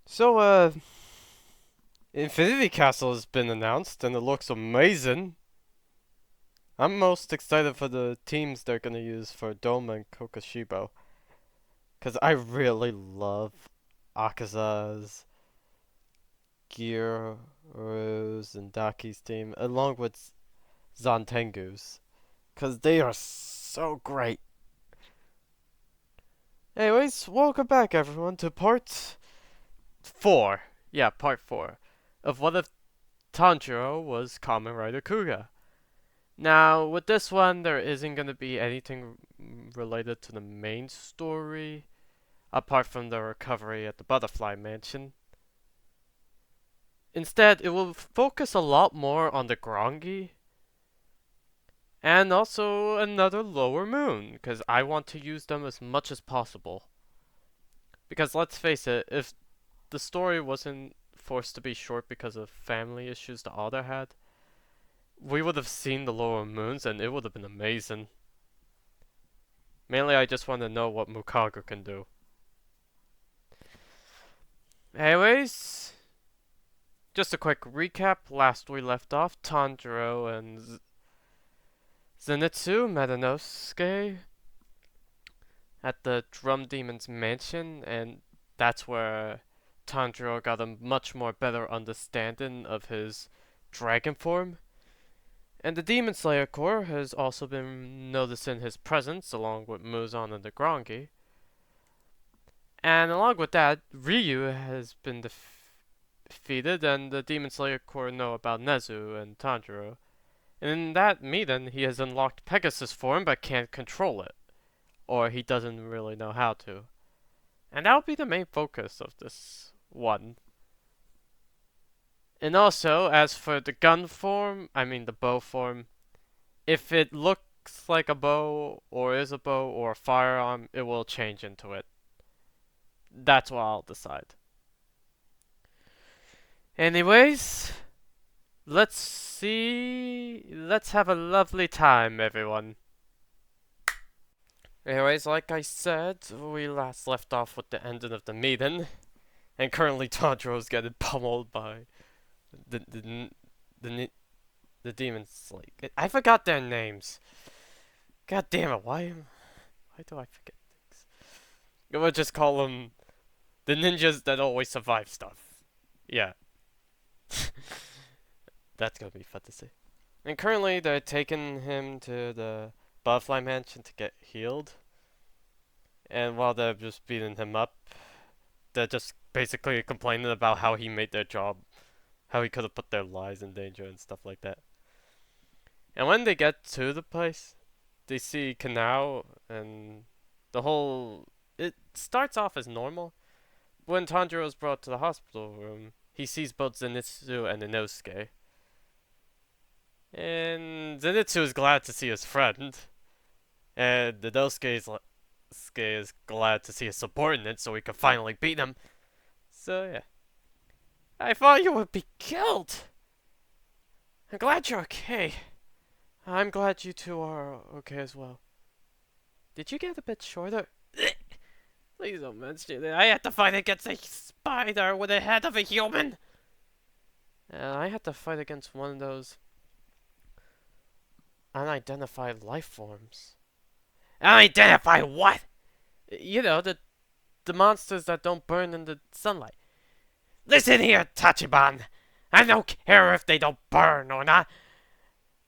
So, Infinity Castle has been announced and it looks amazing. I'm most excited for the teams they're gonna use for Doma and Kokoshibo. Cause I really love Akaza's, Gyro's, and Daki's team, along with Zantengu's. Cause they are so great. Anyways, welcome back everyone to part 4. Yeah, part 4. Of what if Tanjiro was Kamen Rider Kuuga. Now, with this one, there isn't going to be anything related to the main story, apart from the recovery at the Butterfly Mansion. Instead, it will focus a lot more on the Grongi, and also another lower moon, because I want to use them as much as possible. Because let's face it, if the story wasn't forced to be short because of family issues the author had, we would have seen the lower moons and it would have been amazing. Mainly, I just want to know what Mukaga can do. Anyways, just a quick recap. Last we left off, Tanjiro and Zenitsu met Inosuke at the Drum Demon's mansion, and that's where Tanjiro got a much more better understanding of his dragon form. And the Demon Slayer Corps has also been noticing his presence along with Muzan and the Grongi. And along with that, Ryu has been defeated, and the Demon Slayer Corps know about Nezu and Tanjiro. And in that meeting, he has unlocked Pegasus form but can't control it. Or he doesn't really know how to. And that'll be the main focus of this one. And also, as for the gun form, I mean the bow form, if it looks like a bow, or is a bow, or a firearm, it will change into it. That's what I'll decide. Anyways, let's see. Let's have a lovely time, everyone. Anyways, like I said, we last left off with the ending of the meeting, and currently Tanjiro's getting pummeled by the the the, the demons. Like I forgot their names. God damn it! Why do I forget things? We'll just call them the ninjas that always survive stuff. Yeah, that's gonna be fun to see. And currently, they're taking him to the Butterfly Mansion to get healed. And while they're just beating him up, they're just basically complaining about how he made their job, how he could have put their lives in danger and stuff like that. And when they get to the place, they see Kanao and the whole. It starts off as normal. When Tanjiro is brought to the hospital room, he sees both Zenitsu and Inosuke. And Zenitsu is glad to see his friend, and Inosuke is glad to see his subordinate so he can finally beat him. So yeah. I thought you would be killed! I'm glad you're okay. I'm glad you two are okay as well. Did you get a bit shorter? Please don't mention it. I had to fight against a spider with the head of a human! And I had to fight against one of those unidentified life forms. Unidentified what? You know, the monsters that don't burn in the sunlight. Listen here, Tachiban. I don't care if they don't burn or not.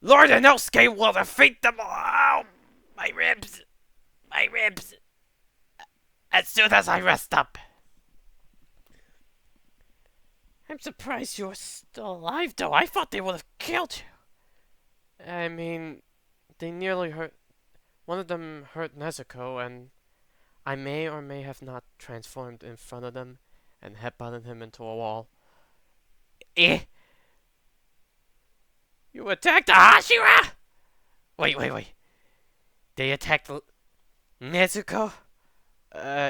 Lord Inosuke will defeat them all. My ribs. My ribs. As soon as I rest up. I'm surprised you're still alive, though. I thought they would have killed you. I mean, they nearly hurt. One of them hurt Nezuko, and I may or may have not transformed in front of them and headbutted him into a wall. Eh? You attacked Hashira? Wait. They attacked Nezuko?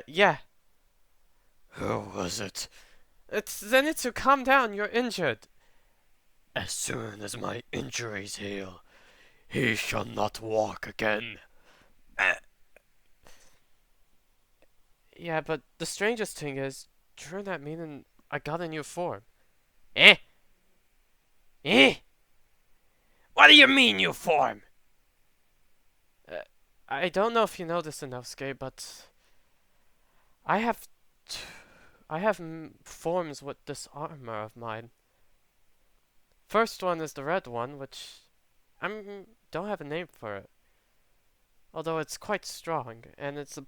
Yeah. Who was it? It's Zenitsu, calm down, you're injured. As soon as my injuries heal, he shall not walk again. Yeah, but the strangest thing is, during that meeting, I got a new form. Eh? Eh? What do you mean, you form? Uh, I don't know if you know this, Inosuke, but I have t- I have forms with this armor of mine. First one is the red one, which I don't have a name for it. Although it's quite strong, and it's a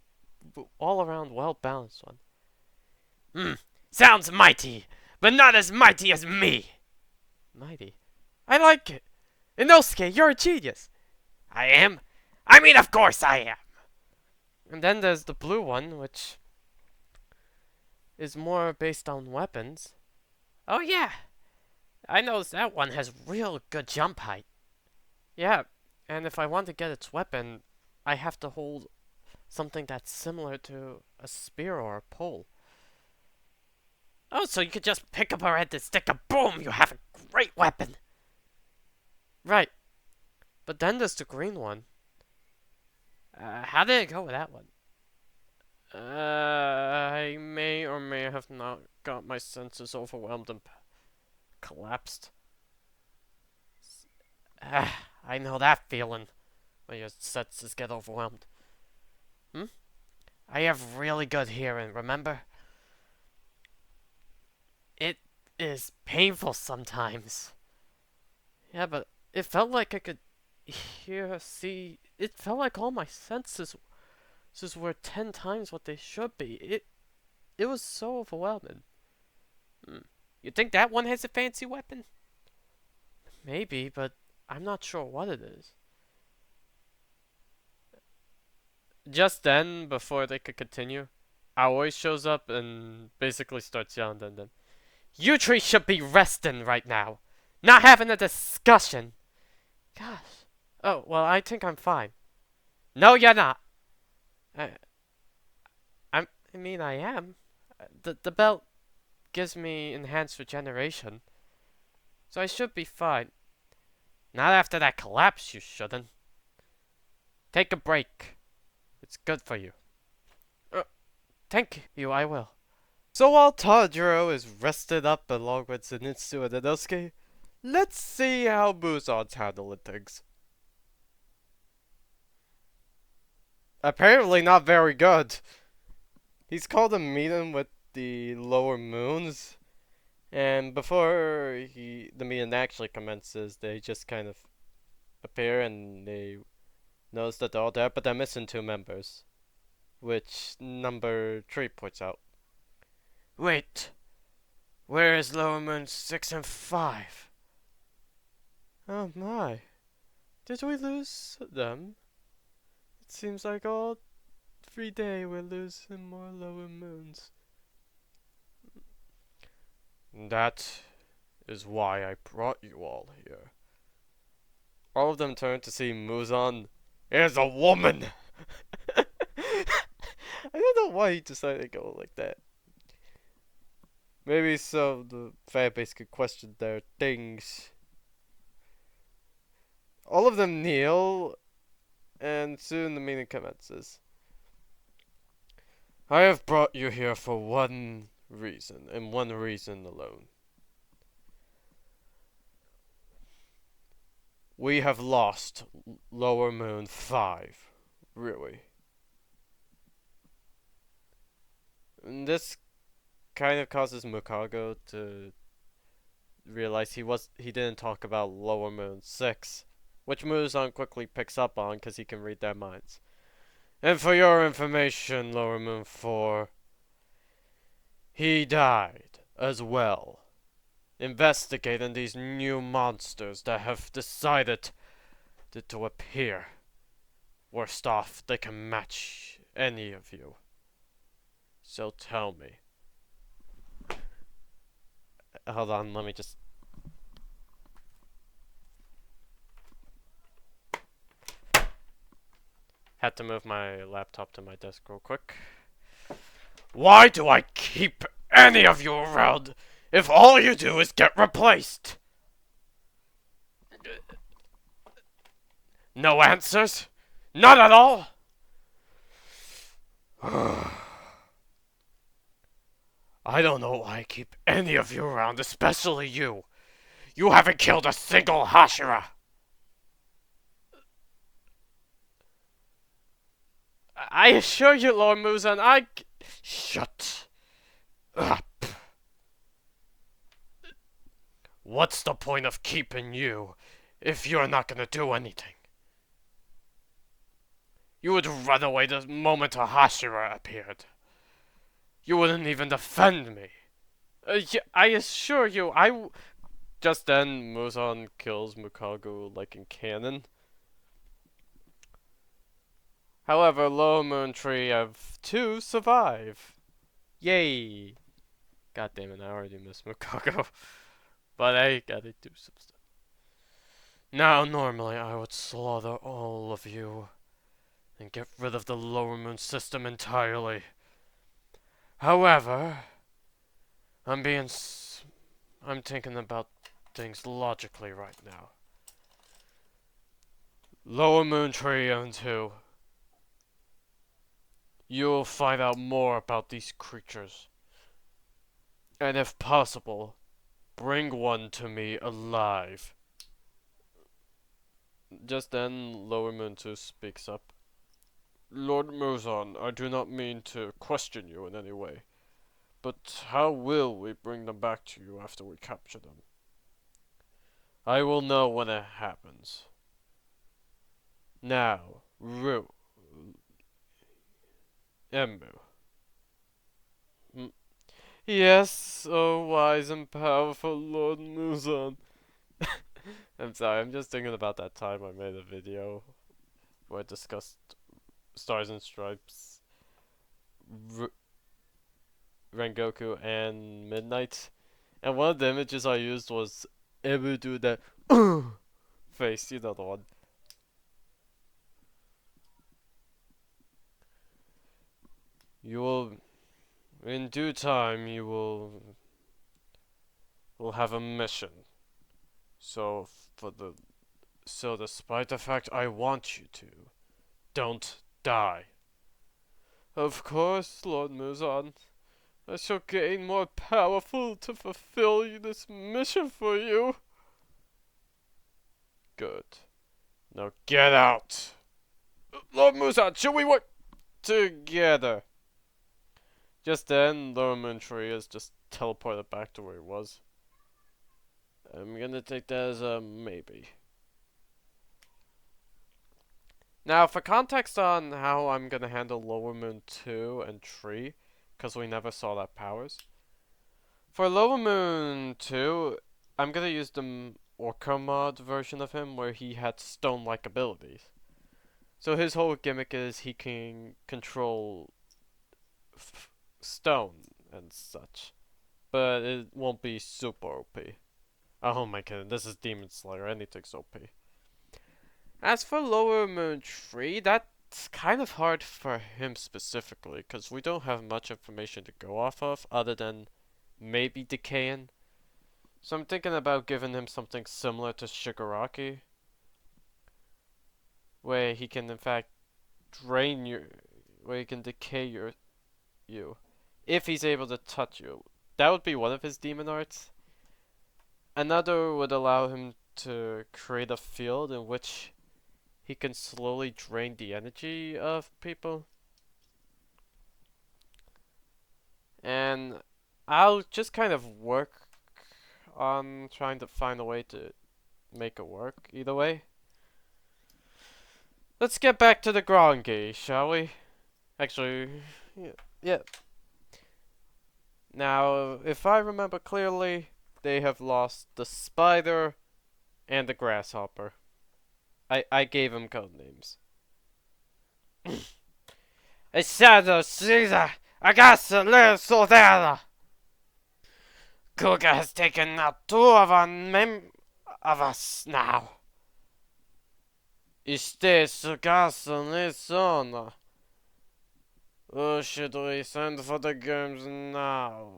all-around well-balanced one. Hmm. Sounds mighty, but not as mighty as me. Mighty. I like it! Inosuke, you're a genius! I am? I mean, of course I am. And then there's the blue one, which is more based on weapons. Oh, yeah. I noticed that one has real good jump height. Yeah, and if I want to get its weapon, I have to hold something that's similar to a spear or a pole. Oh, so you could just pick up a red stick and boom, you have a great weapon. Right. But then there's the green one. How did it go with that one? I may or may have not got my senses overwhelmed and collapsed. I know that feeling. When your senses get overwhelmed. I have really good hearing, remember? It is painful sometimes. Yeah, but it felt like I could hear, see. It felt like all my senses were 10 times what they should be. It was so overwhelming. You think that one has a fancy weapon? Maybe, but I'm not sure what it is. Just then, before they could continue, Aoi shows up and basically starts yelling at them. You three should be resting right now, not having a discussion. Gosh. Oh, well, I think I'm fine. No, you're not. I, I mean, I am. The belt gives me enhanced regeneration. So I should be fine. Not after that collapse, you shouldn't. Take a break. It's good for you. Thank you, I will. So while Tanjiro is rested up along with Zenitsu and Inosuke, let's see how Muzan's handling things. Apparently not very good. He's called a meeting with the lower moons, and before the meeting actually commences, they just kind of appear and they notice that they're all there, but they're missing two members, which number 3 points out. Wait. Where is Lower Moon 6 and 5? Oh my. Did we lose them? It seems like all 3 days we're losing more lower moons. That is why I brought you all here. All of them turn to see Muzan is a woman! I don't know why he decided to go like that. Maybe so the fanbase could question their things. All of them kneel, and soon the meeting commences. I have brought you here for one reason, and one reason alone. We have lost Lower Moon 5. Really. And this kind of causes Mukago to realize he didn't talk about Lower Moon 6, which Muzan quickly picks up on because he can read their minds. And for your information, Lower Moon 4, he died as well, investigating these new monsters that have decided to appear. Worst off, they can match any of you. So tell me. Hold on, let me just... Had to move my laptop to my desk real quick. Why do I keep any of you around if all you do is get replaced? No answers? None at all? I don't know why I keep any of you around, especially you. You haven't killed a single Hashira. I assure you, Lord Muzan, Shut up. What's the point of keeping you if you're not gonna do anything? You would run away the moment a Hashira appeared. You wouldn't even defend me. Yeah, I assure you, Just then, Muzan kills Mukagu like in canon. However, Lower Moon Tree have two survive. Yay! God damn it, I already missed Mukago. But I gotta do some stuff. Now, normally I would slaughter all of you and get rid of the Lower Moon system entirely. However, I'm thinking about things logically right now. Lower Moon Tree and 2. You'll find out more about these creatures. And if possible, bring one to me alive. Just then, Lower Moon 2 speaks up. Lord Muzan, I do not mean to question you in any way, but how will we bring them back to you after we capture them? I will know when it happens. Now, Emmu. Yes, oh wise and powerful Lord Muzan. I'm sorry, I'm just thinking about that time I made a video where I discussed Stars and Stripes, Rengoku, and Midnight. And one of the images I used was Ebu do that face, you know the one. You will, in due time, will have a mission. So despite the fact I want you to, don't die. Of course, Lord Muzan. I shall gain more powerful to fulfill this mission for you. Good. Now get out. Lord Muzan, shall we work together? Just then, Lower Moon Tree is just teleported back to where he was. I'm gonna take that as a maybe. Now, for context on how I'm gonna handle Lower Moon 2 and Tree, because we never saw that powers. For Lower Moon 2, I'm gonna use the Orca mod version of him where he had stone-like abilities. So his whole gimmick is he can control stone and such. But it won't be super OP. Oh my god, this is Demon Slayer, anything's OP. As for Lower Moon Tree, that's kind of hard for him specifically, because we don't have much information to go off of, other than maybe decaying. So I'm thinking about giving him something similar to Shigaraki, where he can in fact where he can decay you, if he's able to touch you. That would be one of his demon arts. Another would allow him to create a field in which he can slowly drain the energy of people. And I'll just kind of work on trying to find a way to make it work either way. Let's get back to the Grongi, shall we? Actually, yeah. Now, if I remember clearly, they have lost the spider and the grasshopper. I gave him code names. Shadow Caesar, Akaza, little soldado. Kuuga has taken out two of us now. Este Sugasa Nisona. Or should we send for the games now?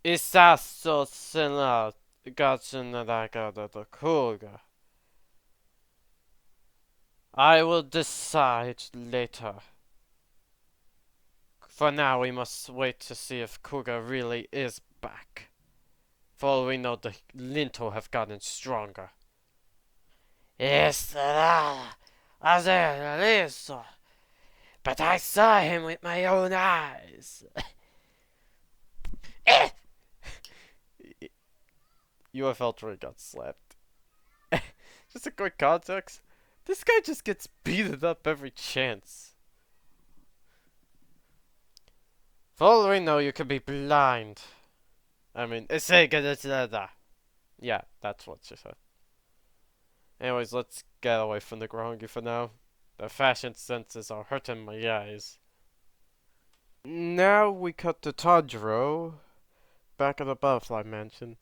Isaso Sena Gatsunadaga the Kuuga. I will decide later. For now, we must wait to see if Kuuga really is back. For all we know, the lintel have gotten stronger. Yes, there is. But I saw him with my own eyes. UFL3 got slapped. Just a quick context. This guy just gets beaten up every chance. For all we know, you could be blind. I mean, yeah, that's what she said. Anyways, let's get away from the Grongi for now. The fashion senses are hurting my eyes. Now we cut to Tanjiro, back at the Butterfly Mansion.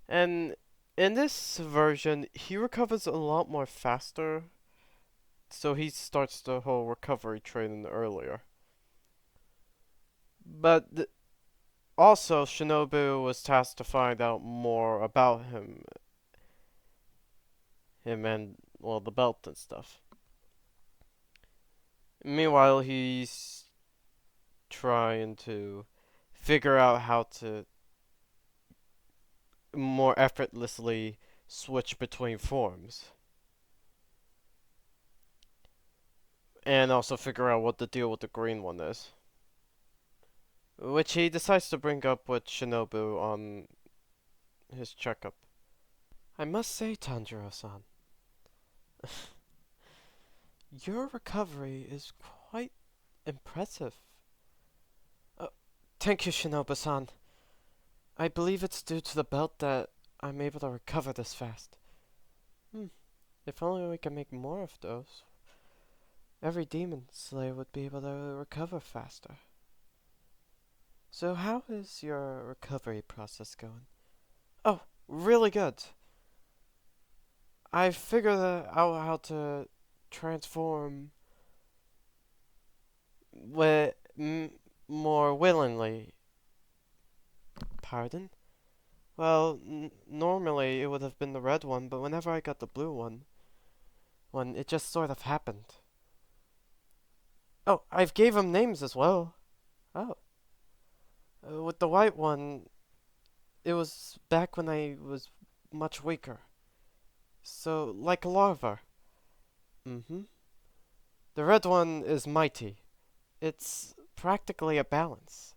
And in this version, he recovers a lot more faster. So he starts the whole recovery training earlier. But also, Shinobu was tasked to find out more about him and, well, the belt and stuff. Meanwhile, he's trying to figure out how to more effortlessly switch between forms. And also figure out what the deal with the green one is. Which he decides to bring up with Shinobu on his checkup. I must say, Tanjiro-san, your recovery is quite impressive. Uh, Thank you, Shinobu-san. I believe it's due to the belt that I'm able to recover this fast. If only we can make more of those. Every demon slayer would be able to recover faster. So how is your recovery process going? Oh, really good. I figured out how to transform more willingly. Pardon? Well, normally it would have been the red one, but whenever I got the blue one, it just sort of happened. Oh, I've gave them names as well. Oh. With the white one, it was back when I was much weaker. So, like a larva. Mm-hmm. The red one is mighty. It's practically a balance.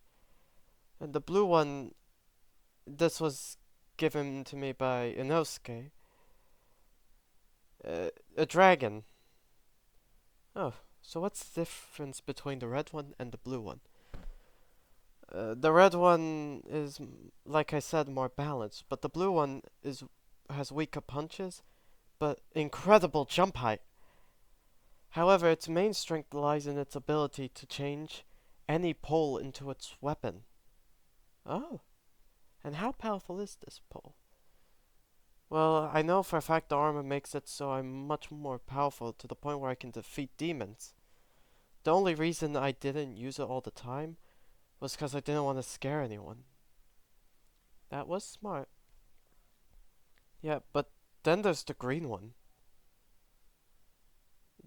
And the blue one, this was given to me by Inosuke. A dragon. Oh, so what's the difference between the red one and the blue one? The red one is, like I said, more balanced, but the blue one has weaker punches, but incredible jump height. However, its main strength lies in its ability to change any pole into its weapon. Oh, and how powerful is this pole? Well, I know for a fact the armor makes it so I'm much more powerful to the point where I can defeat demons. The only reason I didn't use it all the time was because I didn't want to scare anyone. That was smart. Yeah, but then there's the green one.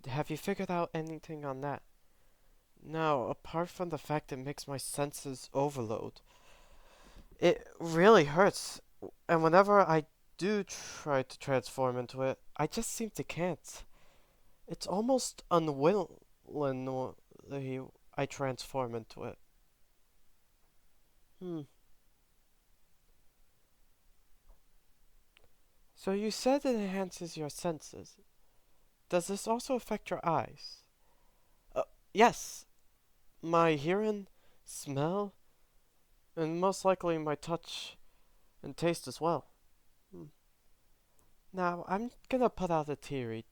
Have you figured out anything on that? No, apart from the fact it makes my senses overload. It really hurts, and whenever I do try to transform into it, I just seem to can't. It's almost unwillingly I transform into it. So you said it enhances your senses. Does this also affect your eyes? Uh, yes. My hearing, smell, and most likely my touch and taste as well. Now, I'm gonna put out a theory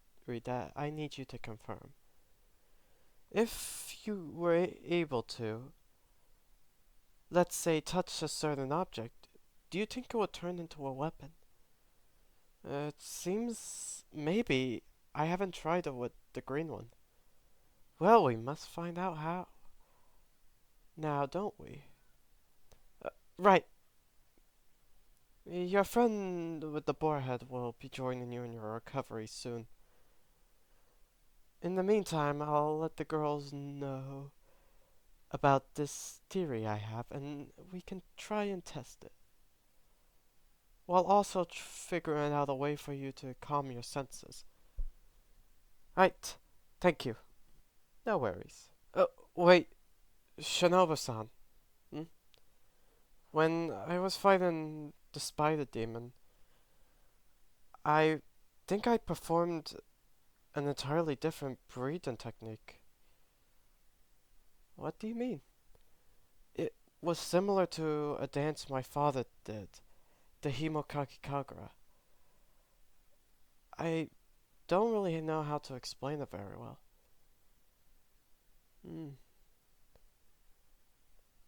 that I need you to confirm. If you were able to, let's say, touch a certain object, do you think it would turn into a weapon? It seems maybe. I haven't tried it with the green one. Well, we must find out how. Now, don't we? Right. Your friend with the boar head will be joining you in your recovery soon. In the meantime, I'll let the girls know about this theory I have, and we can try and test it. While also figuring out a way for you to calm your senses. Right, thank you. No worries. Wait, Shinobu-san. Hmm? When I was fighting the spider demon, I think I performed an entirely different breathing technique. What do you mean? It was similar to a dance my father did, the Himokaki Kagura. I don't really know how to explain it very well. Hmm.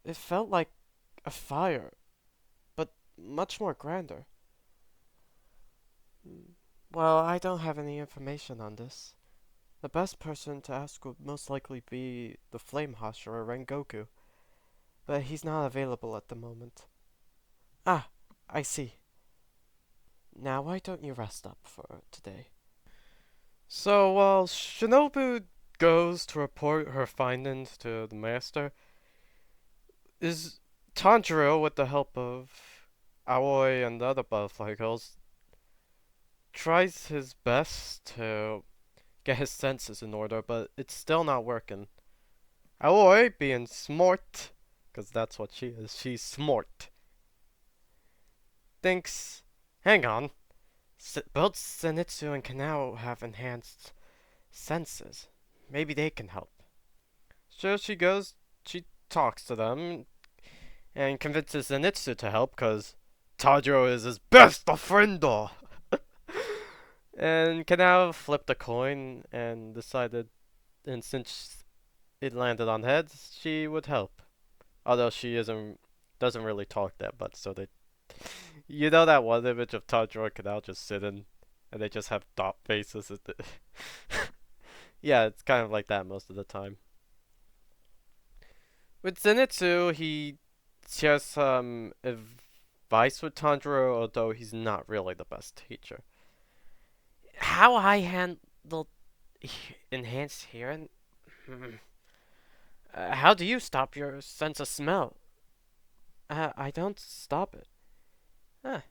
It felt like a fire, but much more grander. Hmm. Well, I don't have any information on this. The best person to ask would most likely be the Flame Hashira Rengoku, but he's not available at the moment. Ah, I see. Now why don't you rest up for today? So while Shinobu goes to report her findings to the master, is Tanjiro, with the help of Aoi and the other butterfly girls, tries his best to get his senses in order, but it's still not working. Aoi, being smart, because that's what she is, she's smart, thinks, hang on, both Zenitsu and Kanao have enhanced senses. Maybe they can help. So she goes, she talks to them, and convinces Zenitsu to help, because Tanjiro is his best friendo. And Kanao flipped a coin and decided, and since it landed on heads, she would help. Although she doesn't really talk that much, so they, you know that one image of Tanjiro and Kanao just sitting, and they just have dot faces. Yeah, it's kind of like that most of the time. With Zenitsu, he shares some advice with Tanjiro, although he's not really the best teacher. How I handle enhanced hearing? How do you stop your sense of smell? I don't stop it. Huh.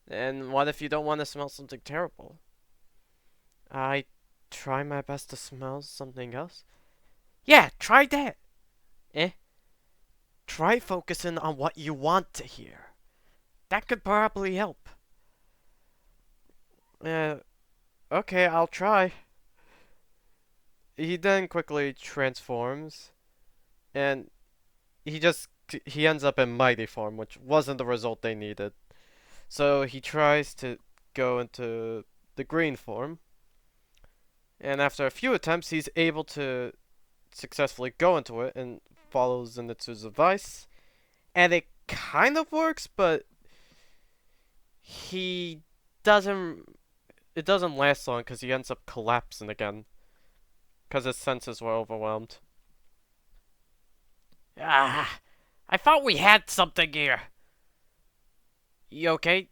And what if you don't want to smell something terrible? I try my best to smell something else. Yeah, try that. Eh? Try focusing on what you want to hear. That could probably help. Uh, okay, I'll try. He then quickly transforms, and he ends up in mighty form, which wasn't the result they needed. So he tries to go into the green form, and after a few attempts, he's able to successfully go into it and follows Zenitsu's advice, and it kind of works, but he doesn't. It doesn't last long because he ends up collapsing again because his senses were overwhelmed. Ah, I thought we had something here. You okay?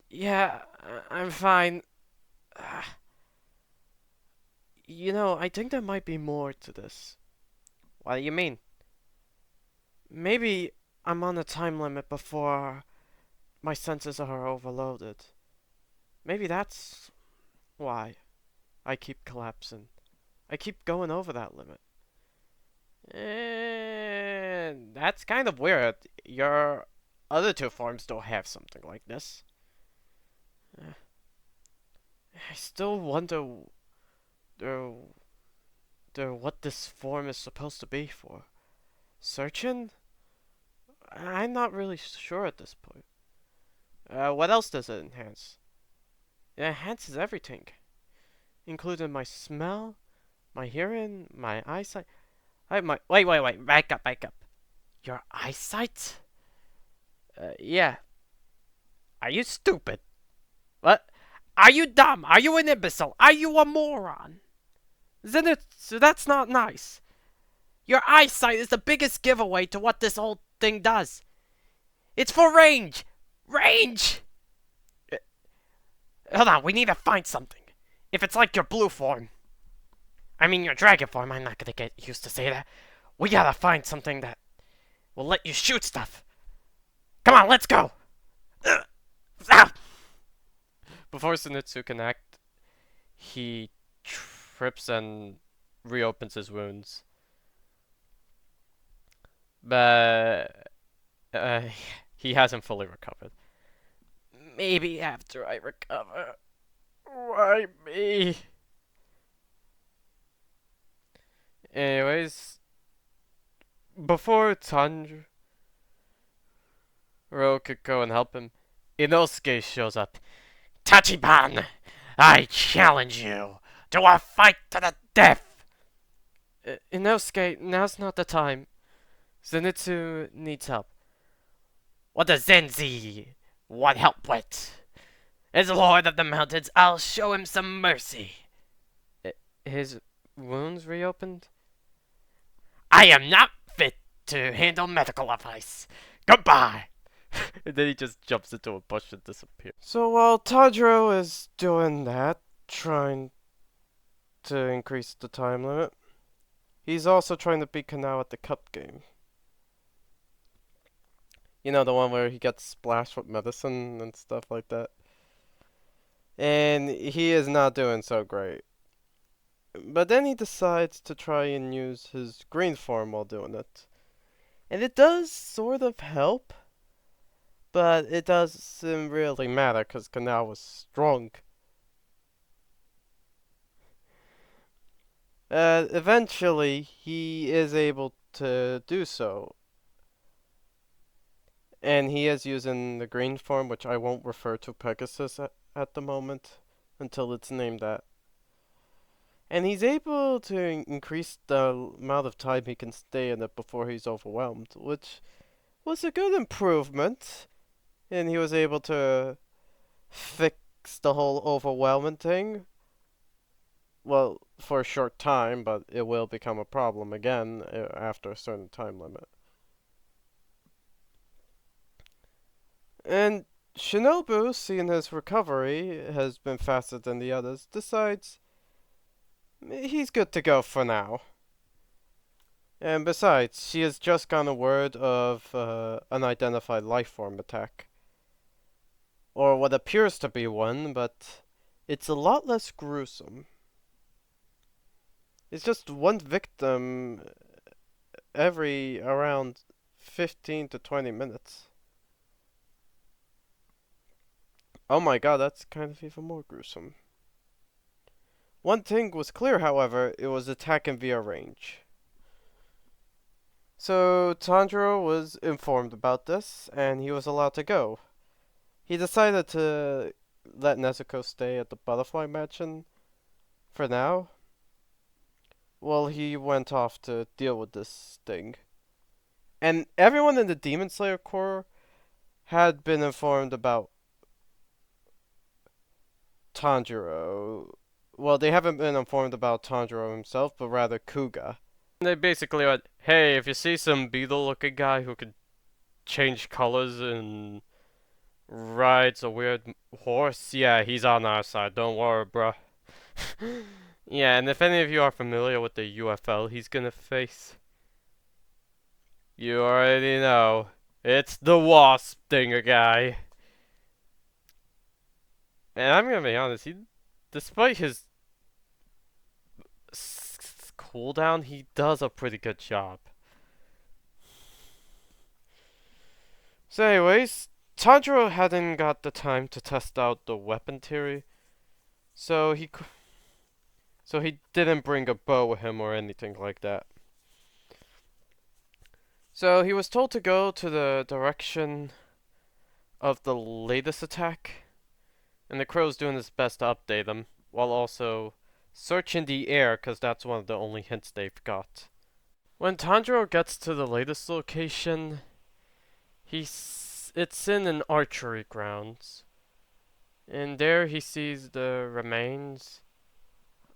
Yeah, I'm fine. Ah, I think there might be more to this. What do you mean? Maybe I'm on a time limit before my senses are overloaded. Maybe that's why I keep collapsing. I keep going over that limit. And that's kind of weird. Your other two forms don't have something like this. I still wonder uh, what this form is supposed to be for. Searching? I'm not really sure at this point. What else does it enhance? It enhances everything, including my smell, my hearing, my eyesight. Wait, back up. Your eyesight? Yeah. Are you stupid? What? Are you dumb? Are you an imbecile? Are you a moron? Zenitsu, that's not nice. Your eyesight is the biggest giveaway to what this whole thing does. It's for range! Range! Hold on, we need to find something. If it's like your blue form, I mean your dragon form, I'm not gonna get used to say that. We gotta find something that will let you shoot stuff. Come on, let's go. Ah! Before Zenitsu can act, he trips and reopens his wounds. But he hasn't fully recovered. Maybe after I recover. Why me? Anyways, before Tanjiro could go and help him, Inosuke shows up. Tachiban, I challenge you to a fight to the death. Inosuke, now's not the time. Zenitsu needs help. What does Zenzi want help with? As Lord of the Mountains, I'll show him some mercy. His wounds reopened? I am not fit to handle medical advice. Goodbye. And then he just jumps into a bush and disappears. So while Tanjiro is doing that, trying to increase the time limit, he's also trying to beat Kanao at the cup game. You know, the one where he gets splashed with medicine and stuff like that. And he is not doing so great. But then he decides to try and use his green form while doing it. And it does sort of help. But it doesn't really matter because Kanao was strong. Eventually, he is able to do so. And he is using the green form, which I won't refer to Pegasus at the moment until it's named that. And he's able to increase the amount of time he can stay in it before he's overwhelmed, which was a good improvement. And he was able to fix the whole overwhelming thing. Well, for a short time, but it will become a problem again after a certain time limit. And Shinobu, seeing his recovery has been faster than the others, decides he's good to go for now. And besides, she has just gotten a word of unidentified life form attack. Or what appears to be one, but it's a lot less gruesome. It's just one victim every around 15 to 20 minutes. Oh my god, that's kind of even more gruesome. One thing was clear, however, it was attacking via range. So Tanjiro was informed about this, and he was allowed to go. He decided to let Nezuko stay at the Butterfly Mansion for now, while he went off to deal with this thing. And everyone in the Demon Slayer Corps had been informed about Tanjiro. Well, they haven't been informed about Tanjiro himself, but rather Kuuga. They basically went, hey, if you see some beetle-looking guy who can change colors and rides a weird horse, yeah, he's on our side, don't worry, bruh. Yeah, and if any of you are familiar with the UFL he's gonna face, you already know. It's the Wasp Dinger guy. And I'm gonna be honest, despite his cooldown, he does a pretty good job. So anyways, Tanjiro hadn't got the time to test out the weapon theory, so he didn't bring a bow with him or anything like that. So he was told to go to the direction of the latest attack, and the crow's doing his best to update him, while also searching the air, because that's one of the only hints they've got. When Tanjiro gets to the latest location, it's in an archery grounds, and there he sees the remains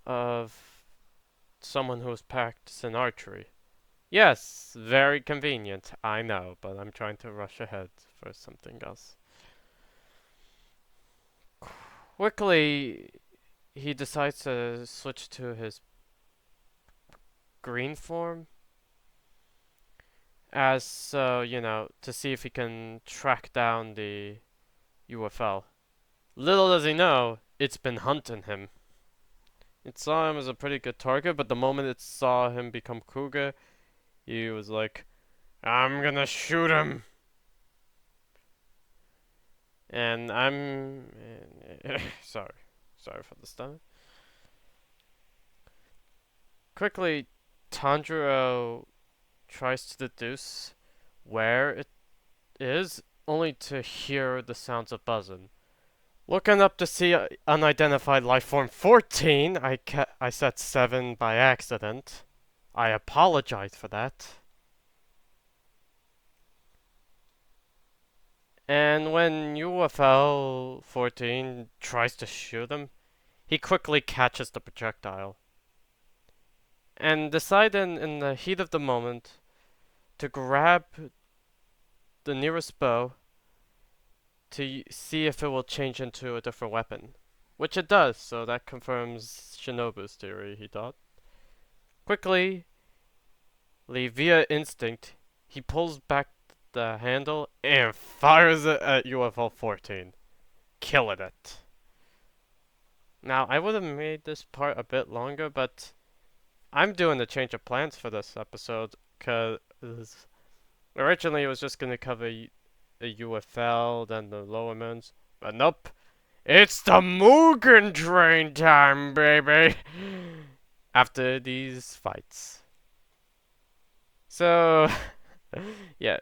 of someone who was practicing archery. Yes, very convenient, I know, but I'm trying to rush ahead for something else. Quickly, he decides to switch to his green form, as so, to see if he can track down the UFL. Little does he know, it's been hunting him. It saw him as a pretty good target, but the moment it saw him become Kuuga, he was like, I'm gonna shoot him. And I'm sorry for the stutter. Quickly, Tanjiro tries to deduce where it is, only to hear the sounds of buzzing. Looking up to see unidentified life form 14, I said 7 by accident. I apologize for that. And when UFL 14 tries to shoot him, he quickly catches the projectile. And deciding in the heat of the moment to grab the nearest bow to see if it will change into a different weapon. Which it does, so that confirms Shinobu's theory, he thought. Quickly, via instinct, he pulls back the handle and fires it at UFO 14, killing it. Now, I would have made this part a bit longer, but I'm doing a change of plans for this episode, because originally it was just going to cover a UFL, then the lower moons, but nope. It's the Muggen Train time, baby! After these fights. So, yeah.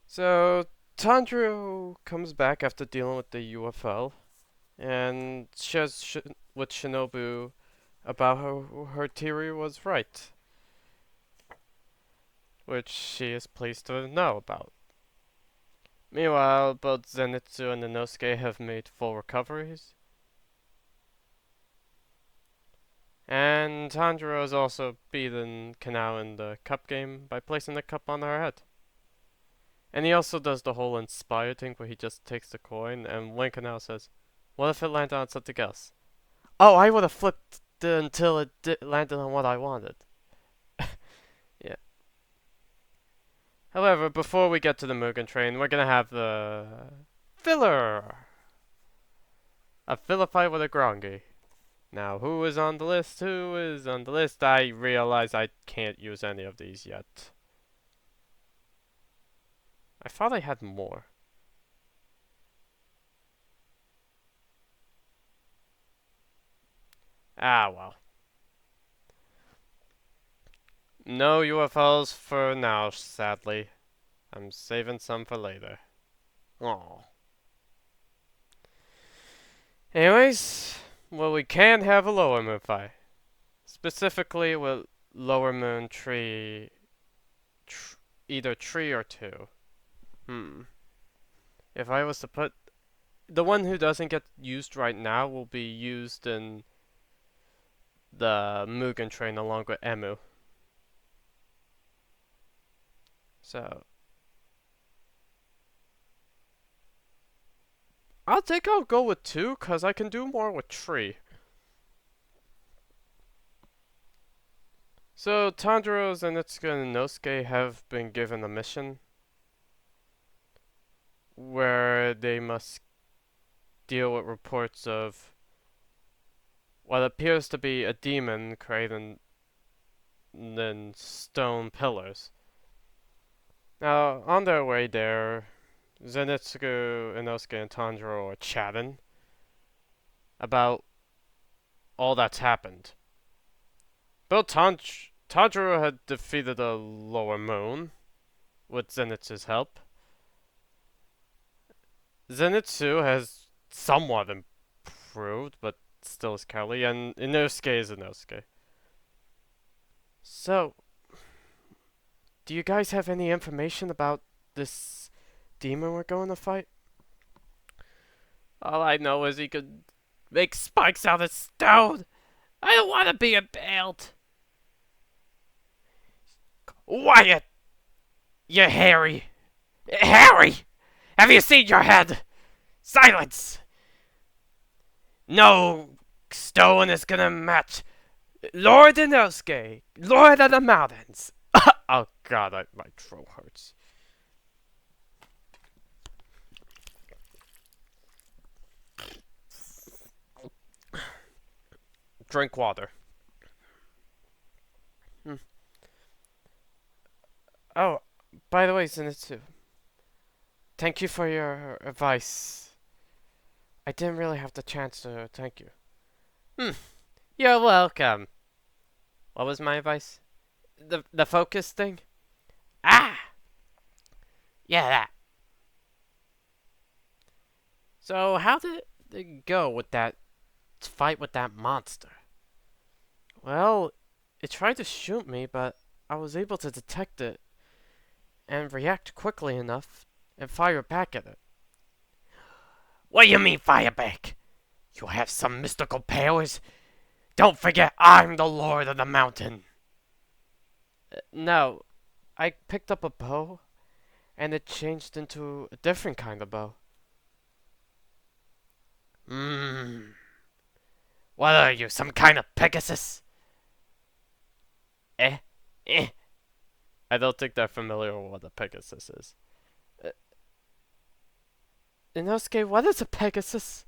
So, Tanjiro comes back after dealing with the UFL and shares with Shinobu about how her theory was right, which she is pleased to know about. Meanwhile, both Zenitsu and Inosuke have made full recoveries, and Tanjiro has also beaten Kanao in the cup game by placing the cup on her head. And he also does the whole inspired thing where he just takes the coin and when Kanao says, what if it landed on something else? Oh, I would have flipped it until it landed on what I wanted. Yeah. However, before we get to the Muggen Train, we're gonna have the filler. A filler fight with a Grongi. Now, who is on the list? Who is on the list? I realize I can't use any of these yet. I thought I had more. Ah, well. No UFOs for now, sadly. I'm saving some for later. Oh. Anyways, well, we can have a lower moon fight. Specifically with lower moon tree. Either tree or two. If I was to put. The one who doesn't get used right now will be used in the Muggen Train along with Emu. So. I'll go with two, cause I can do more with tree. So Tanjiro, Zenitsu, and Inosuke have been given a mission where they must deal with reports of what appears to be a demon created in stone pillars. Now, on their way there, Zenitsu, Inosuke, and Tanjiro are chatting about all that's happened. Though Tanjiro had defeated the lower moon with Zenitsu's help, Zenitsu has somewhat improved, but still is cowardly, and Inosuke is Inosuke. So, do you guys have any information about this demon we're going to fight? All I know is he could make spikes out of stone. I don't want to be impaled. Wyatt! You Harry! Harry! Have you seen your head? Silence! No stone is gonna match Lord Inosuke, Lord of the Mountains. Oh god, my throat hurts. Drink water. Hmm. Oh, by the way, Zenitsu, thank you for your advice. I didn't really have the chance to thank you. Hmm. You're welcome. What was my advice? The focus thing? Ah! Yeah, that. So, how did it go with that fight with that monster? Well, it tried to shoot me, but I was able to detect it and react quickly enough and fire back at it. What do you mean, fire back? You have some mystical powers? Don't forget, I'm the Lord of the Mountain. No, I picked up a bow and it changed into a different kind of bow. Mmm. What are you, some kind of Pegasus? Eh? Eh? I don't think they're familiar with what a Pegasus is. Inosuke, what is a Pegasus?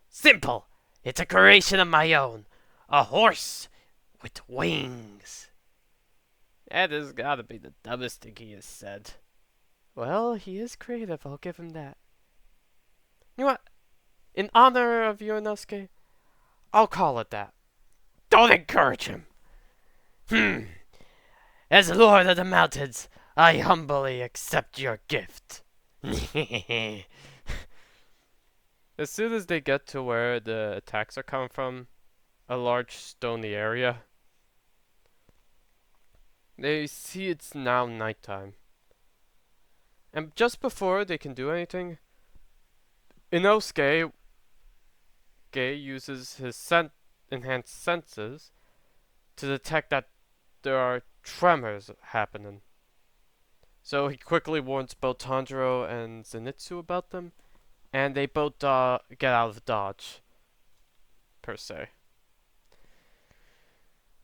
Simple. It's a creation of my own. A horse with wings. That has gotta be the dumbest thing he has said. Well, he is creative, I'll give him that. You know what? In honor of you, Inosuke, I'll call it that. Don't encourage him. As Lord of the Mountains, I humbly accept your gift. As soon as they get to where the attacks are coming from, a large stony area, they see it's now nighttime. And just before they can do anything, Inosuke uses his enhanced senses to detect that there are tremors happening. So he quickly warns both Tanjiro and Zenitsu about them, and they both get out of dodge, per se.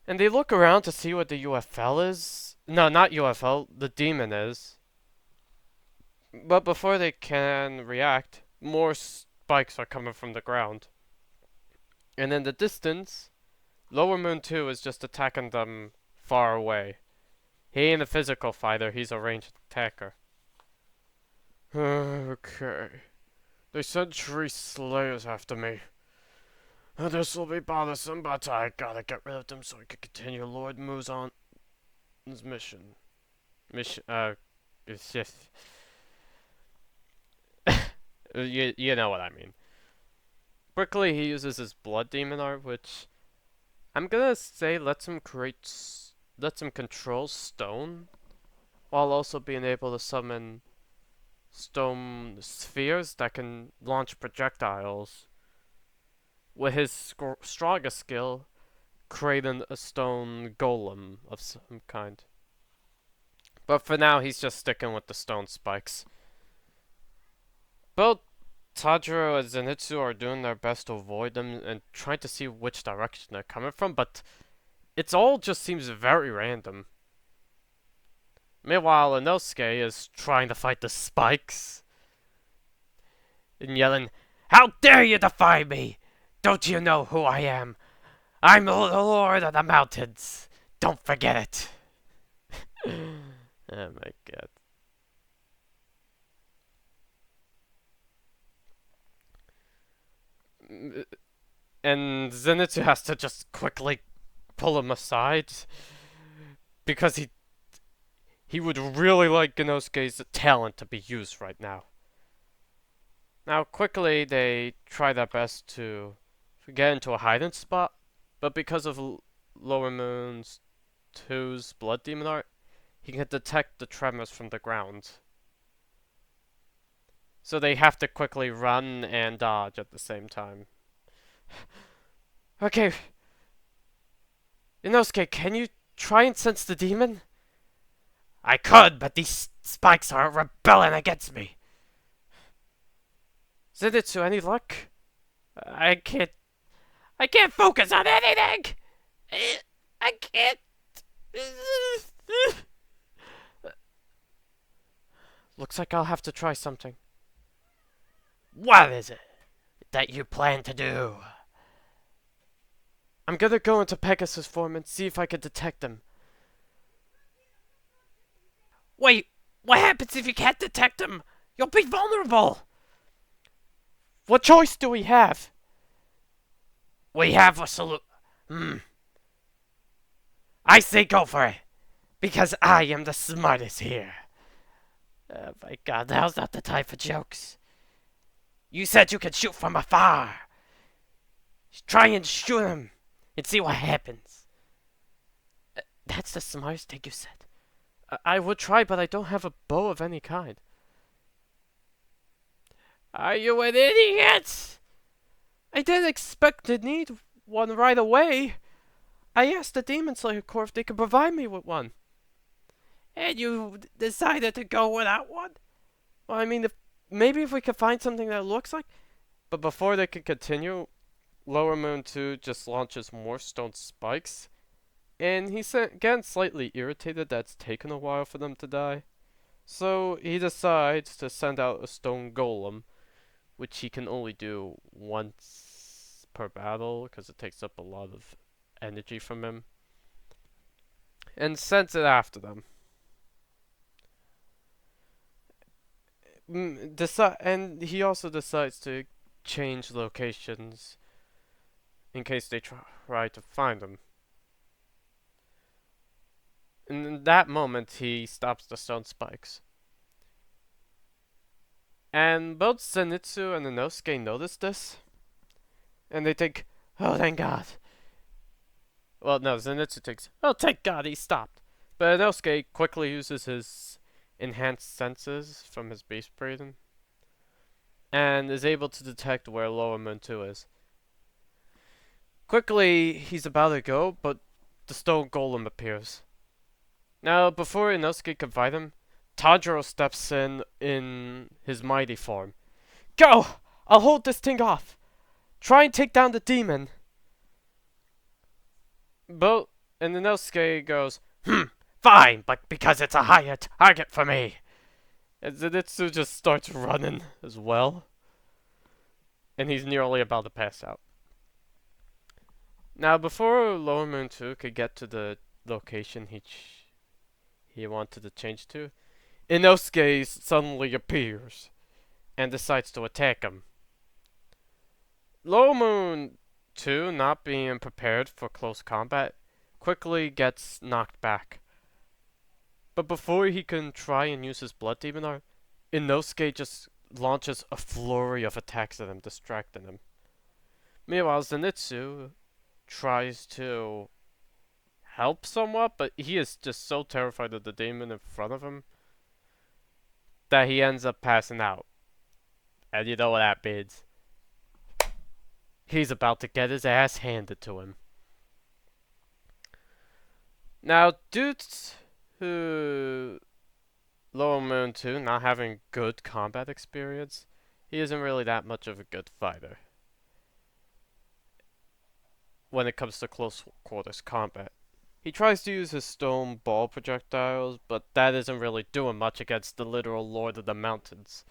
And they look around to see what the UFL is. No, not UFL, the demon is. But before they can react, more spikes are coming from the ground. And in the distance, Lower Moon 2 is just attacking them far away. He ain't a physical fighter, he's a ranged attacker. Okay. They sent tree slayers after me. This'll be bothersome, but I gotta get rid of them so I can continue Lord Muzan's mission. It's just... you know what I mean. Quickly, he uses his blood demon art, which I'm gonna say lets him control stone, while also being able to summon stone spheres that can launch projectiles. With his strongest skill, creating a stone golem of some kind. But for now, he's just sticking with the stone spikes. Both Tanjiro and Zenitsu are doing their best to avoid them and trying to see which direction they're coming from, but it all just seems very random. Meanwhile, Inosuke is trying to fight the spikes and yelling, How dare you defy me? Don't you know who I am? I'm the Lord of the Mountains. Don't forget it. Oh my god. And Zenitsu has to just quickly pull him aside because he would really like Inosuke's talent to be used right now. Now quickly they try their best to get into a hiding spot, but because of Lower Moon's 2's blood demon art, he can detect the tremors from the ground. So they have to quickly run and dodge at the same time. Okay. Inosuke, can you try and sense the demon? I could, but these spikes are rebelling against me. Zenitsu, any luck? I can't. I can't focus on anything! I can't. Looks like I'll have to try something. What is it that you plan to do? I'm gonna go into Pegasus form and see if I can detect him. Wait, what happens if you can't detect him? You'll be vulnerable! What choice do we have? We have a I say go for it, because I am the smartest here. Oh my god, now's not the time for jokes. You said you could shoot from afar. Try and shoot him and see what happens. That's the smartest thing you said. I would try, but I don't have a bow of any kind. Are you an idiot? I didn't expect to need one right away. I asked the Demon Slayer Corps if they could provide me with one. And you decided to go without one? Well, I mean, maybe if we could find something that looks like... But before they could continue, Lower Moon 2 just launches more stone spikes. And he's again slightly irritated that it's taken a while for them to die. So he decides to send out a stone golem, which he can only do once per battle because it takes up a lot of energy from him, and sends it after them. And he also decides to change locations in case they try to find him. And in that moment, he stops the stone spikes. And both Zenitsu and Inosuke notice this. And they think, oh, thank God. Well, no, Zenitsu thinks, oh, thank God he stopped. But Inosuke quickly uses his enhanced senses from his beast breathing and is able to detect where Lower Moon 2 is. Quickly, he's about to go, but the stone golem appears. Now, before Inosuke can fight him, Tanjiro steps in his mighty form. Go! I'll hold this thing off. Try and take down the demon. But, and Inosuke goes, Fine, but because it's a higher target for me. And Zenitsu just starts running as well. And he's nearly about to pass out. Now, before Lower Moon 2 could get to the location he wanted to change to, Inosuke suddenly appears and decides to attack him. Lower Moon 2, not being prepared for close combat, quickly gets knocked back. But before he can try and use his Blood Demon art, Inosuke just launches a flurry of attacks at him, distracting him. Meanwhile, Zenitsu tries to help somewhat, but he is just so terrified of the demon in front of him that he ends up passing out. And you know what that means. He's about to get his ass handed to him. Now, due to Lower Moon 2 not having good combat experience, he isn't really that much of a good fighter when it comes to close quarters combat. He tries to use his stone ball projectiles, but that isn't really doing much against the literal Lord of the Mountains.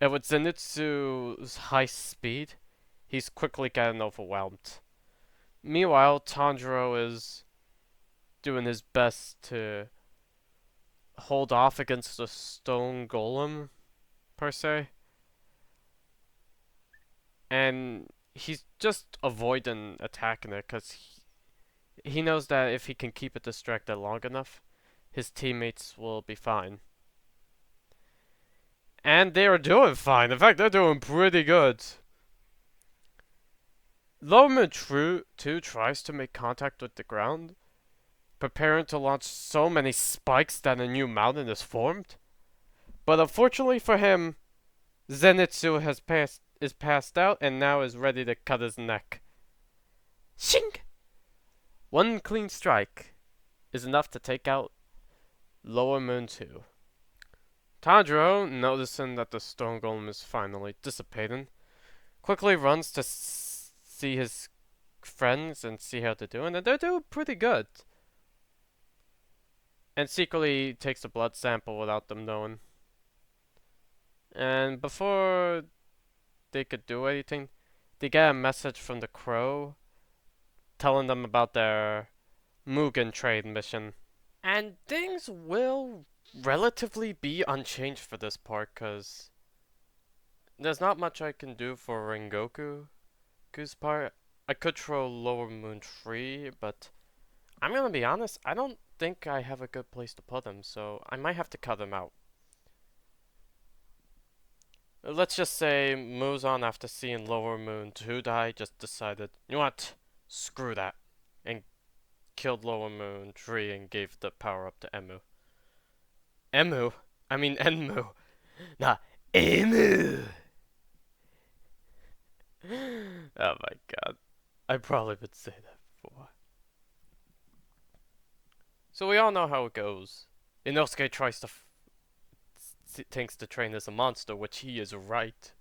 And with Zenitsu's high speed, he's quickly getting overwhelmed. Meanwhile, Tanjiro is doing his best to hold off against the stone golem, per se. And he's just avoiding attacking it because he knows that if he can keep it distracted long enough, his teammates will be fine. And they are doing fine. In fact, they're doing pretty good. Lower Moon 2 tries to make contact with the ground, preparing to launch so many spikes that a new mountain is formed. But unfortunately for him, Zenitsu is passed out and now is ready to cut his neck. Shink! One clean strike is enough to take out Lower Moon 2. Tanjiro, noticing that the stone golem is finally dissipating, quickly runs to see his friends and see how they're doing, and they're doing pretty good. And secretly takes a blood sample without them knowing. And before they could do anything, they get a message from the crow telling them about their Muggen Train mission. And things will relatively be unchanged for this part, because there's not much I can do for Rengoku's part. I could throw Lower Moon Tree, but I'm gonna be honest, I don't think I have a good place to put him, so I might have to cut him out. Let's just say Muzan, after seeing Lower Moon 2 die, just decided, you know what, screw that, and killed Lower Moon 3 and gave the power up to Emu. Emu? I mean Enmu. Nah, Emu! Oh my god. I probably would say that before. So we all know how it goes. Inosuke tries to thinks the train is a monster, which he is right.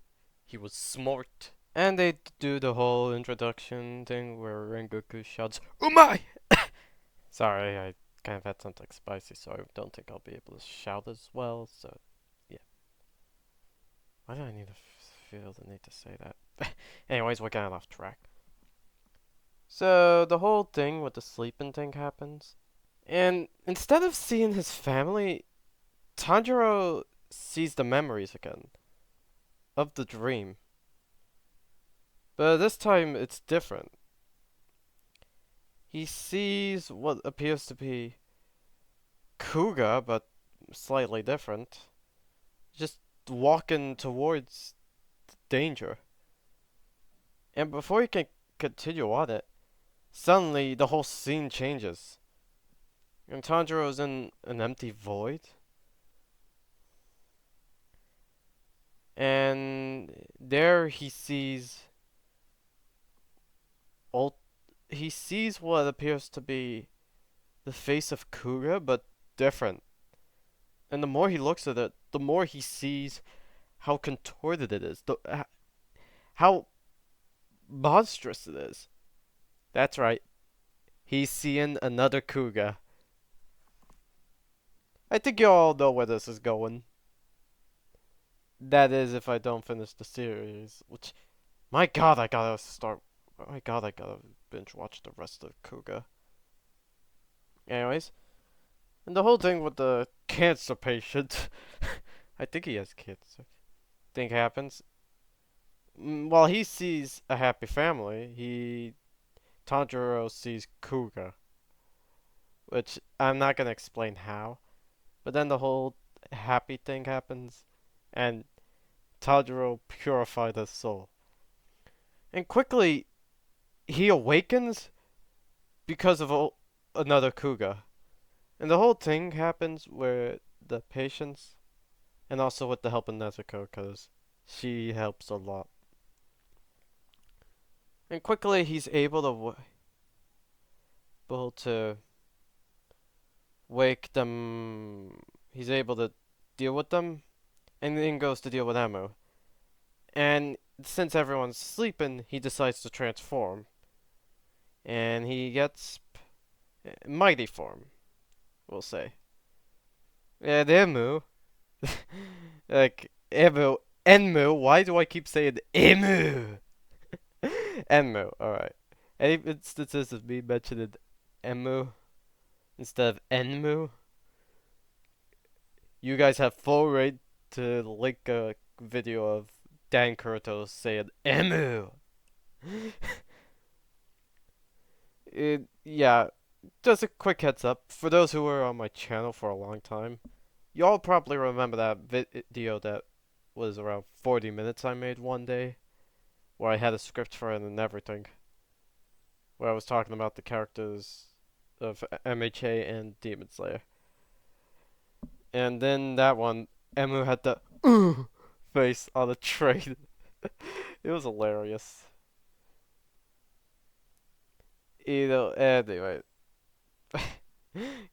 He was smart. And they do the whole introduction thing where Rengoku shouts, "Umai!" Sorry, I kind of had something spicy, so I don't think I'll be able to shout as well, so yeah. Why do I need to feel the need to say that? Anyways, we're getting off track. So, the whole thing with the sleeping thing happens. And instead of seeing his family, Tanjiro sees the memories again of the dream. But this time it's different. He sees what appears to be Kuuga, but slightly different. Just walking towards danger. And before he can continue on it, suddenly the whole scene changes. And Tanjiro is in an empty void. And there he sees what appears to be the face of Kuuga, but different. And the more he looks at it, the more he sees how contorted it is, how monstrous it is. That's right. He's seeing another Kuuga. I think you all know where this is going. That is, if I don't finish the series, which, my god, I gotta start. Oh my god, I gotta binge watch the rest of Kuuga. Anyways, and the whole thing with the cancer patient, I think he has cancer, thing happens. While he sees a happy family, Tanjiro sees Kuuga, which I'm not gonna explain how, but then the whole happy thing happens, and Tanjiro purified his soul. And quickly, he awakens because of another Kuuga. And the whole thing happens where the patients, and also with the help of Nezuko, because she helps a lot. And quickly, he's able to wake them. He's able to deal with them, and then goes to deal with Emu. And since everyone's sleeping, he decides to transform. And he gets mighty form, we'll say. And Emu, like Enmu. Why do I keep saying Emu? Enmu. All right. Any instances of me mentioning Enmu instead of Enmu, you guys have full right to link a video of Dan Kuruto saying Emu. Yeah, just a quick heads up for those who were on my channel for a long time. Y'all probably remember that video that was around 40 minutes I made one day, where I had a script for it and everything, where I was talking about the characters of MHA and Demon Slayer. And then that one, Emu had the face on the train. It was hilarious. Anyway.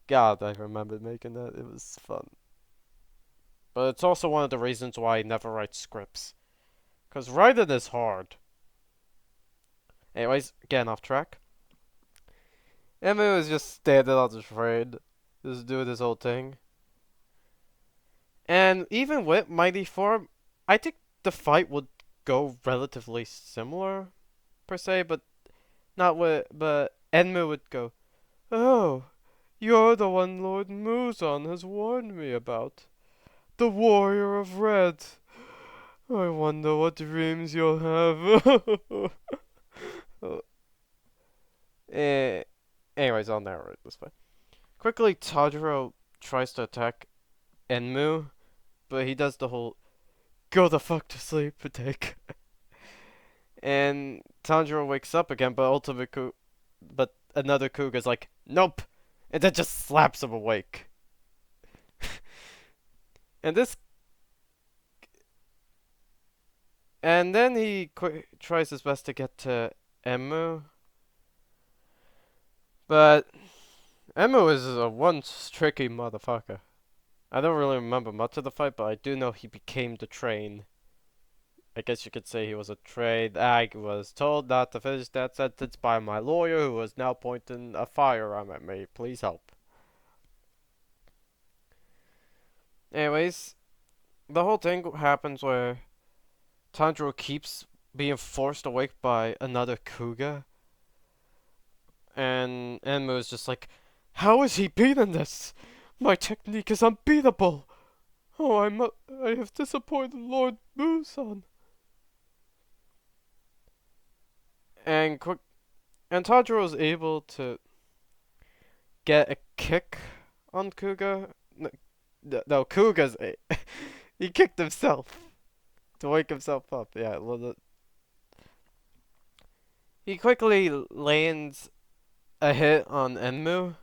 God, I remember making that. It was fun. But it's also one of the reasons why I never write scripts. Because writing is hard. Anyways, getting off track. Emu is just standing on the train, just doing this whole thing. And even with Mighty Form, I think the fight would go relatively similar per se, but not with but Enmu would go, "Oh, you're the one Lord Muzan has warned me about. The Warrior of Red. I wonder what dreams you'll have." eh, anyways, I'll narrate this way. Quickly, Tanjiro tries to attack Enmu, but he does the whole "go the fuck to sleep" attack. And Tanjiro wakes up again, but another Kuuga's like, "Nope," and then just slaps him awake. And this, and then he tries his best to get to Emu, but Emu is a once tricky motherfucker. I don't really remember much of the fight, but I do know he became the train. I guess you could say he was a train. I was told not to finish that sentence by my lawyer, who was now pointing a firearm at me. Please help. Anyways, the whole thing happens where Tanjiro keeps being forced awake by another Kuuga, and Enmu is just like, "How is he beating this? My technique is unbeatable. Oh, I have disappointed Lord Muzan." And Tanjiro is able to get a kick on Kuuga. No, Kuuga's he kicked himself to wake himself up. Yeah, well, he quickly lands a hit on Enmu,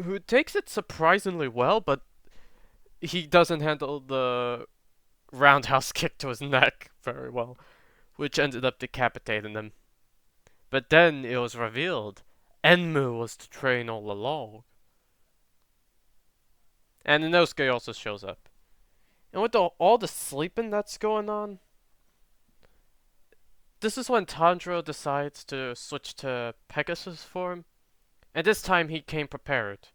who takes it surprisingly well, but he doesn't handle the roundhouse kick to his neck very well, which ended up decapitating him. But then it was revealed Enmu was the train all along. And Inosuke also shows up. And with all the sleeping that's going on, this is when Tanjiro decides to switch to Pegasus form, and this time he came prepared.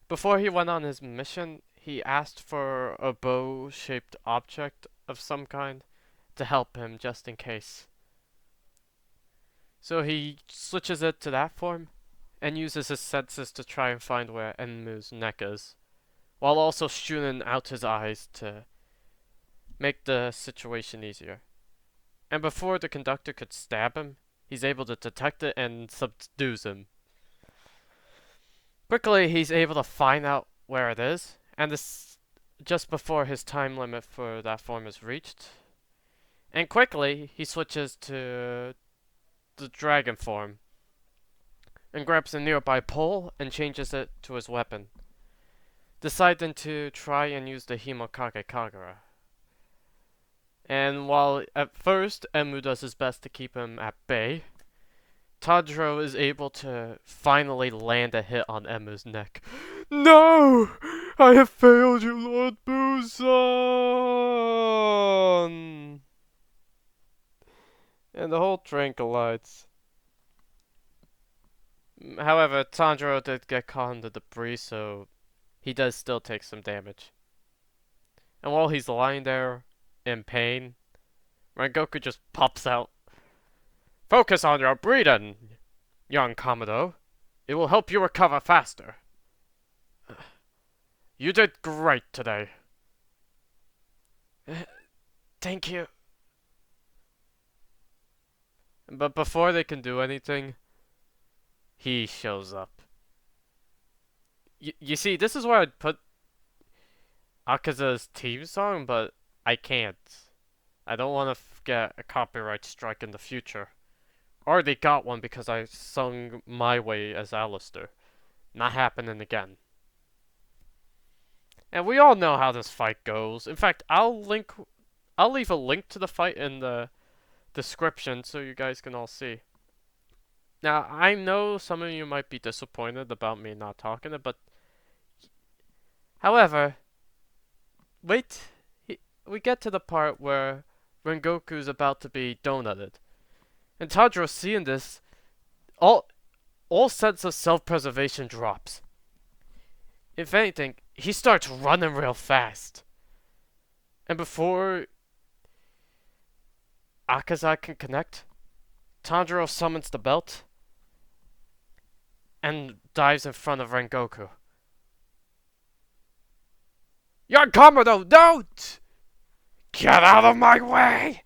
Before he went on his mission, he asked for a bow-shaped object of some kind to help him just in case. So he switches it to that form and uses his senses to try and find where Enmu's neck is, while also shooting out his eyes to make the situation easier. And before the conductor could stab him, he's able to detect it and subdues him. Quickly, he's able to find out where it is, and this just before his time limit for that form is reached. And quickly, he switches to the dragon form and grabs a nearby pole and changes it to his weapon, deciding to try and use the Himokage Kagura. And while at first Emu does his best to keep him at bay, Tanjiro is able to finally land a hit on Emu's neck. "No! I have failed you, Lord Muzan!" And the whole train collides. However, Tanjiro did get caught in the debris, so he does still take some damage. And while he's lying there in pain, Rengoku just pops out. "Focus on your breathing, young Kamado. It will help you recover faster. You did great today." Thank you. But before they can do anything, he shows up. You see, this is where I'd put Akaza's theme song, but I can't. I don't want to get a copyright strike in the future. Already got one because I sung My Way as Alistair. Not happening again. And we all know how this fight goes. In fact, I'll leave a link to the fight in the description so you guys can all see. Now, I know some of you might be disappointed about me not talking it, but however, we get to the part where Rengoku's about to be donutted. And Tanjiro, seeing this, all all sense of self-preservation drops. If anything, he starts running real fast. And before Akaza can connect, Tanjiro summons the belt and dives in front of Rengoku. Young Komodo, don't! Get out of my way!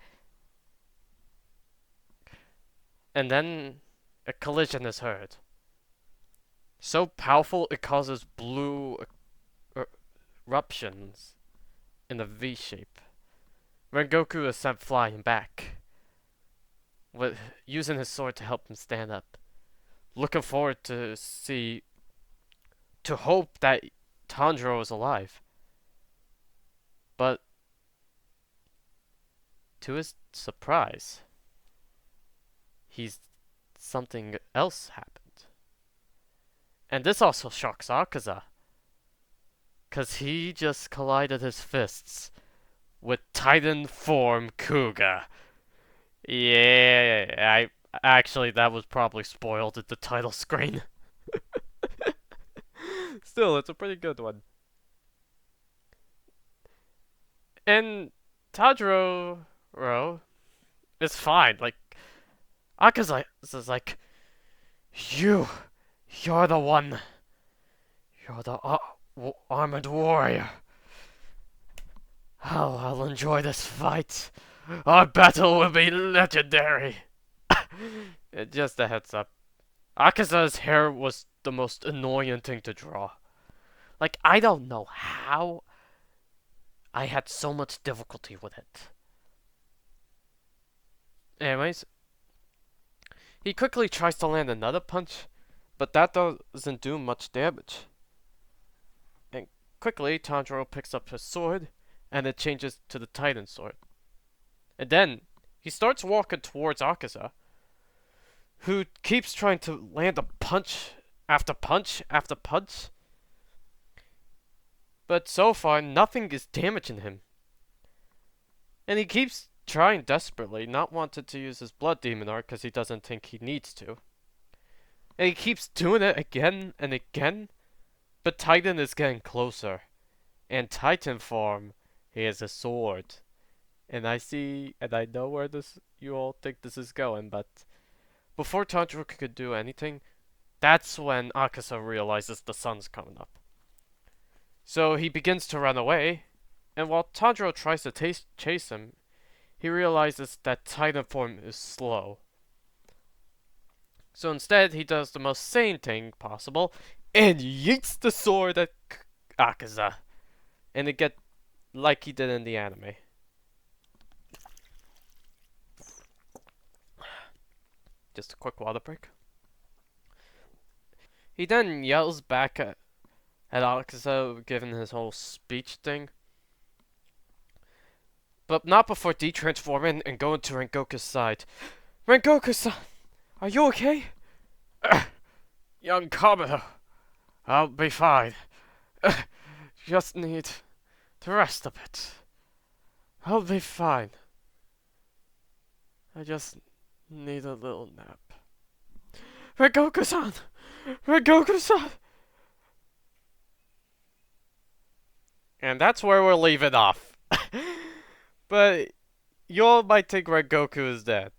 And then a collision is heard. So powerful it causes blue eruptions in a V shape. Rengoku is sent flying back, with using his sword to help him stand up. Looking forward to hope that Tanjiro is alive. But to his surprise, something else happened. And this also shocks Akaza, cause he just collided his fists with Titan form Kuuga. Yeah, I actually that was probably spoiled at the title screen. Still, it's a pretty good one. And Tanjiro is fine. Like Akaza is like, you're the one. You're the armored warrior. I'll enjoy this fight. Our battle will be legendary. Just a heads up. Akaza's hair was the most annoying thing to draw. Like, I don't know how I had so much difficulty with it. Anyways, he quickly tries to land another punch, but that doesn't do much damage. And quickly, Tanjiro picks up his sword, and it changes to the Titan sword. And then, he starts walking towards Akaza, who keeps trying to land a punch after punch after punch. But so far, nothing is damaging him. And he keeps trying desperately, not wanting to use his blood demon art because he doesn't think he needs to. And he keeps doing it again and again, but Titan is getting closer. And Titan form, he has a sword. And I know where you all think this is going, but before Tanjiro could do anything, that's when Akaza realizes the sun's coming up. So he begins to run away, and while Tanjiro tries to chase him, he realizes that Titan form is slow. So instead, he does the most sane thing possible, and yeets the sword at Akaza. And it gets like he did in the anime. Just a quick water break. He then yells back at Akaza, giving his whole speech thing. But not before de-transforming and going to Rengoku's side. Rengoku-san, are you okay? Young Kamen, I'll be fine. Just need to rest a bit. I'll be fine. I just need a little nap. Rengoku-san! Rengoku-san! And that's where we'll leave it off. But you all might think Rengoku is dead.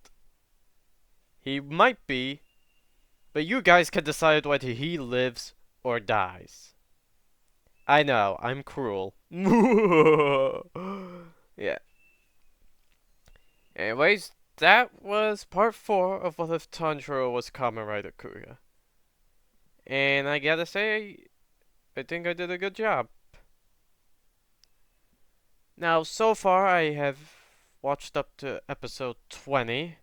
He might be, but you guys can decide whether he lives or dies. I know, I'm cruel. Yeah. Anyways, that was part 4 of What If Tanjiro Was Kamen Rider Kuuga. And I gotta say, I think I did a good job. Now, so far I have watched up to episode 20.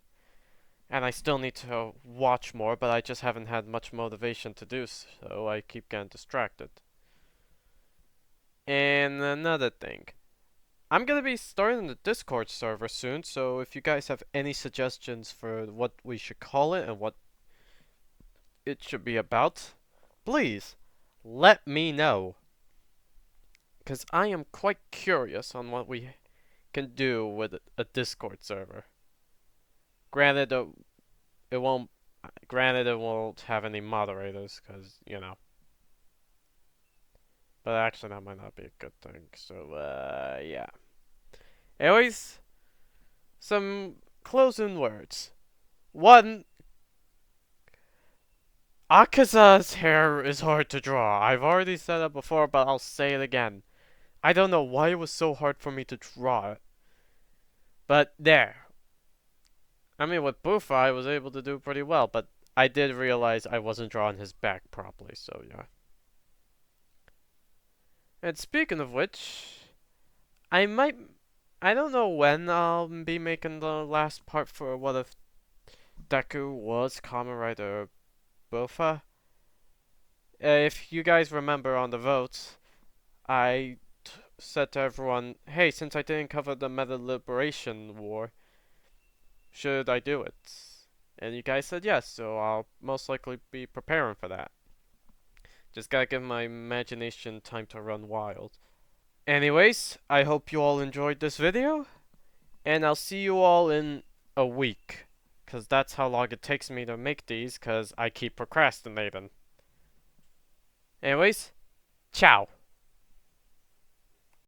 And I still need to watch more, but I just haven't had much motivation to do so. I keep getting distracted. And another thing. I'm gonna be starting the Discord server soon, so if you guys have any suggestions for what we should call it and what it should be about, please let me know. Because I am quite curious on what we can do with a Discord server. Granted, it won't. Granted, it won't have any moderators, cause you know. But actually, that might not be a good thing. So, yeah. Anyways, some closing words. One, Akaza's hair is hard to draw. I've already said that before, but I'll say it again. I don't know why it was so hard for me to draw it. But there. I mean, with Bufa, I was able to do pretty well, but I did realize I wasn't drawing his back properly, so yeah. And speaking of which, I might. I don't know when I'll be making the last part for What If Deku was Kamen Rider Bufa. If you guys remember on the votes, I said to everyone, hey, since I didn't cover the Meta Liberation War, should I do it? And you guys said yes, so I'll most likely be preparing for that. Just gotta give my imagination time to run wild. Anyways, I hope you all enjoyed this video, and I'll see you all in a week. Because that's how long it takes me to make these, because I keep procrastinating. Anyways, ciao.